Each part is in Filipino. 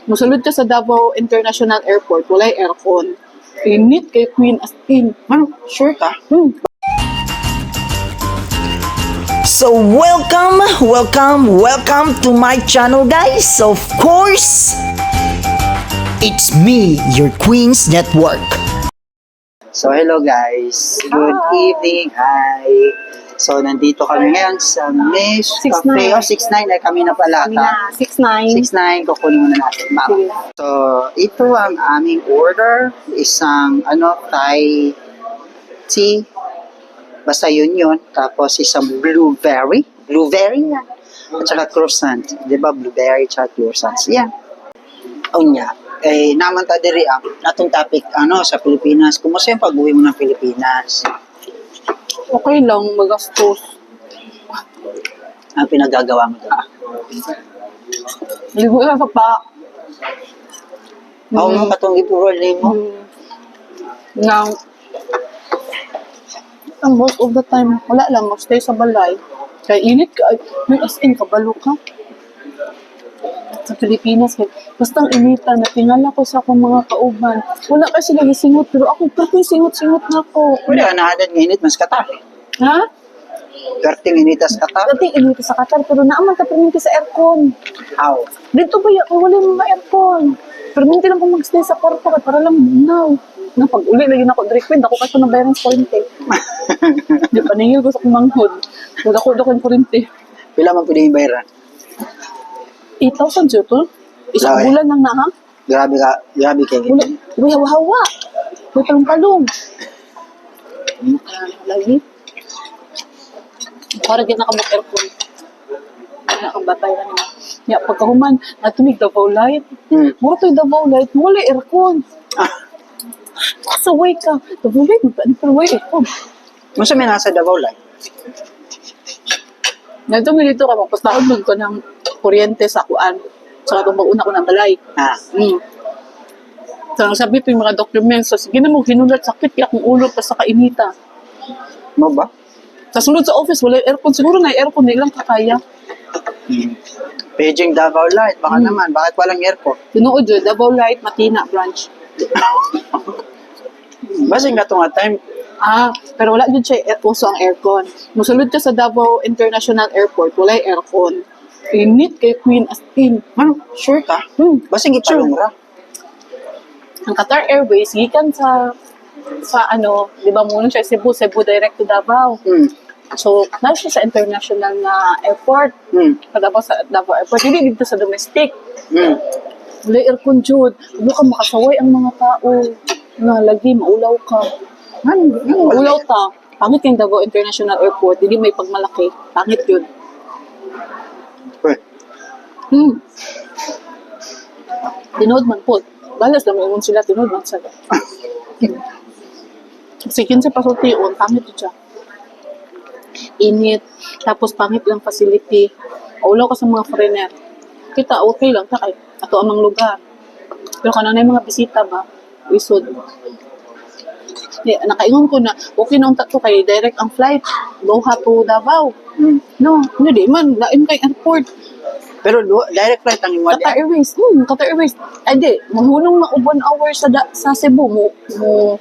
Musulod ka sa Davao International Airport, walay aircon. Init kay Queen as in. Ma'am, sure ka? So welcome to my channel, guys. Of course, it's me, your Queen's Network. So hello guys, good evening, hi. So nandito kami ngayon sa Miss 6'9". Cafe. 6'9 ay kami na pala. Kami na, 6'9". 6'9, kukunin muna natin, ma'am. Sige. So ito ang aming order, isang Thai tea. Basta yun. Tapos isang blueberry yan. At saka croissant. Diba blueberry at croissant? Yan. O niya. Naman ta diri ang natong topic sa Pilipinas. Kumusta yung pag-uwi mo ng Pilipinas? Okay lang, magastos. Ang pinagagawa mo doon? Ligo lang sa pa. Ako mo katong ipurol mo? Now, ang most of the time, wala lang, stay sa balay. Kaya init ka, may as in, kabalo ka. Sa Pilipinas, basta ang initan, natingala ko sa akong mga kauban. Wala kasi lagi singot, pero ako, perting singot-singot na ako. Wala, naadan ng init, mas katar. Ha? Perting initas katar. Dating init sa Qatar, pero naaman ka perminti sa aircon. How? Dito ba yan? Wala yung mga aircon. Perminti lang kung mag-stay sa kwarto ka para lang bunaw. Na pag-uli, lagi na ako, Drake ako kasi nabayaran sa kurente. Di pa ningil ko sa kumanghod. Dako yung kurente. Pila man pwede yung bayaran? 8,000 siya to? Isang Grabe. bulan lang na, ha? Grabe kayo. Wala. Uy, hawa-hawa. May talong-talong. Lagi. Para din nakamag aircon. Nakabatay na naman. Ya, pagkahuman, natunig Davao Light. Mura to yung Davao Light. Wala aircon. Kasaway ka. Davao Light, magpapalaway aircon. Masa may nasa Davao lang? Nandito nga dito ka, magpastahod ko ng kuryente sa kuan. Saka itong mag-una ko ng balay. So, sabi ko yung mga documents. So, sige na mo, hinulat sakit kaya kung ulo pa sa kainita. Mo ba? Sa sunod sa office, wala yung aircon. Siguro na yung aircon, hindi lang kakaya. Paging Davao Light, baka naman, bakit walang airport? Tinuod yun, Davao Light, Matina branch. Basta nga itong time, Pero wala yun siya uso ang aircon. Musulod ka sa Davao International Airport, wala yung aircon. Init kay Queen as in. ma'am, sure ka? Basta nga Sure. palungra. Ang Qatar Airways, gikan sa di ba muna siya Cebu direct to Davao. So, nasa siya sa international na airport. Davao sa Davao Airport, hindi dito sa domestic. Wala aircon jud. Ano ka makasaway ang mga tao na lagi maulaw ka. Maulaw ta. Pangit yung Davao International Airport, hindi may pagmalaki. Pangit yun. Tinood man po. Balas lang mo sila, tinood man sila. Sikin sa pasultiyon, pangit yun siya. Init, tapos pangit lang facility. Ulaw ka sa mga foreigner. Kita, okay lang, takay. Ato amang lugar. Pero kanang yung mga bisita ba, isod. Nakaingon ko na, okay na to kay direct ang flight. Doha to Davao. No, hindi man, lain kay airport. Pero direct flight ang iwala. Qatar Airways. Qatar Airways. Ay di, mahunong na 1 hour sa Cebu mo.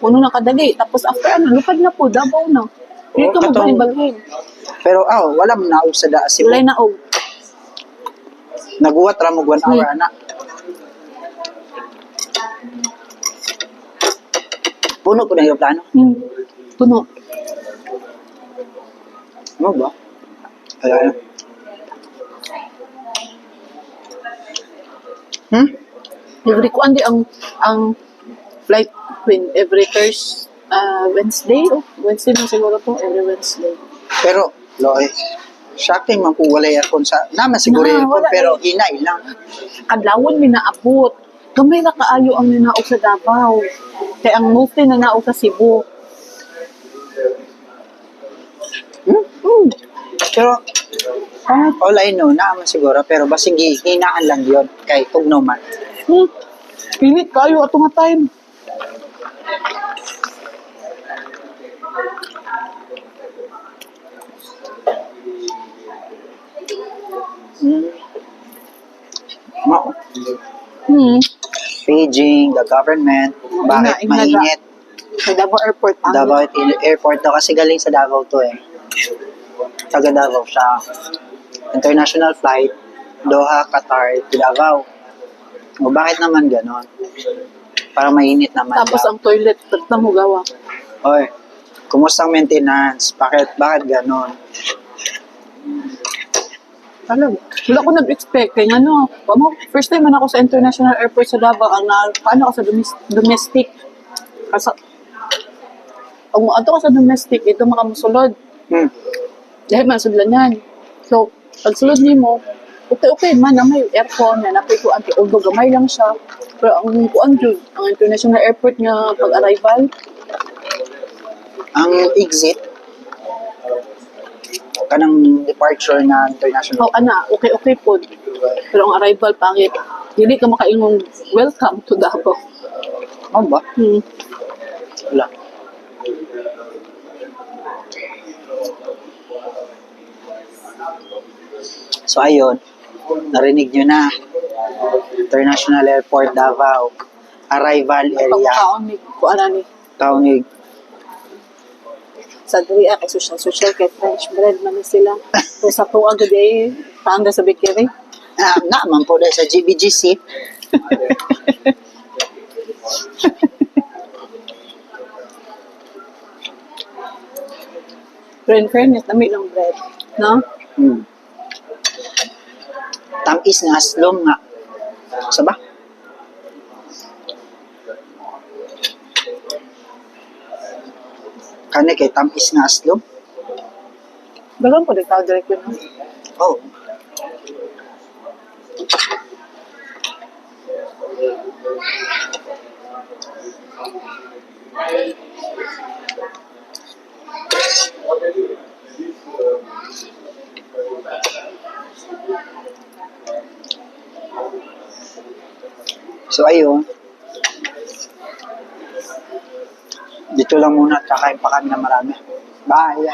Hunong na kadali. Tapos after lupad na po, Davao na. Hindi ka magbalhin-balhin. Pero wala mo naog sa Cebu. Wala na og. Naguwat ra mo 1 hour, anak. Puno ko na yung plano. Puno. Ano ba? Kaya Every ko andi ang flight every Thursday, Wednesday na siguro to, every Wednesday. Pero, Loy, shocking man kung wala aircon sa, naman siguro aircon, wala pero hinay lang. Kadlawon mi naabot. Gamay na kaayo ang ninaog sa Davao. Kaya ang mostly na naog sa Cebu. Pero, all I know, naman siguro, pero basing hinaan lang yun, kay tugnaw man. Pilit kayo ato nga time. Hmm. Beijing, the government, bakit mainit? Sa Davao Airport. Davao Airport daw kasi galing sa Davao to eh. Taga Davao siya. International flight, Doha, Qatar to Davao. O bakit naman ganon? Para mainit naman Tapos daw. ang toilet, tatang hugawa. Oy, kumusta ang maintenance? Bakit ganon? Alam, wala ko nag-expect. Kaya ano, first time man ako sa international airport sa Davao, paano ako sa domestic. Kasi, ang ato ka sa domestic, ito makamusulod. Hmm. Dahil masudlan yan. So, pag sulod mo, okay man, na may aircon, na napay ko, although gamay lang siya. Pero ang kuan jud, ang international airport nga pag-arrival, Ang exit, kanang departure na international. okay po. Pero ang arrival, pangit. Hindi ka makaingong welcome to Davao. Ano ba? Hmm. Wala. So ayun, narinig nyo na. International Airport Davao. Arrival area. Pagkaon ni kuan ni Kaunig. sa diri kay social kay French bread man ni sila. So sa tuwa gud ay paanda sa bakery. Naman po dahil sa GBGC. Pero in fairness, dami ng bread. No? Hmm. Tamis nga aslom nga. Sa ba? Kani kay tamis nga aslom? Dagan ko dito direct yun. No? Oh. So ayun. Dito lang muna at kakain pa kami na marami. Bye!